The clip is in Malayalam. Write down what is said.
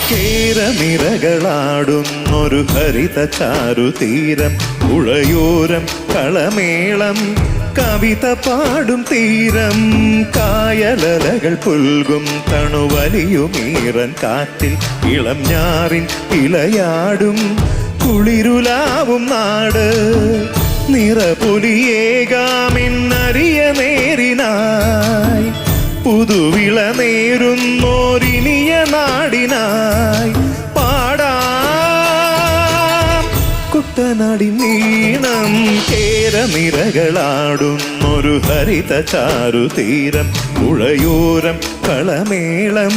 കേരനിരകളാടുന്നൊരു ഹരിത ചാരുതീരം, പുഴയോരം കളമേളം കവിത പാടും തീരം, കായലലകൾ പുൽകും തണുവലിയുമീറൻ കാറ്റിൽ ഇളം ഞാറിൻ ഇലയാടും കുളിരുലാവും നാട്. നിറപൊലിയേകാമെന്നറിയ നേരിനായി, പുതുവിള നേരുന്നോരിനിയ നാടിനായി പാടാം കുട്ടനാടി നീണം. കേരനിരകളാടുന്നൊരു ഹരിത ചാരുതീരം, പുഴയോരം കളമേളം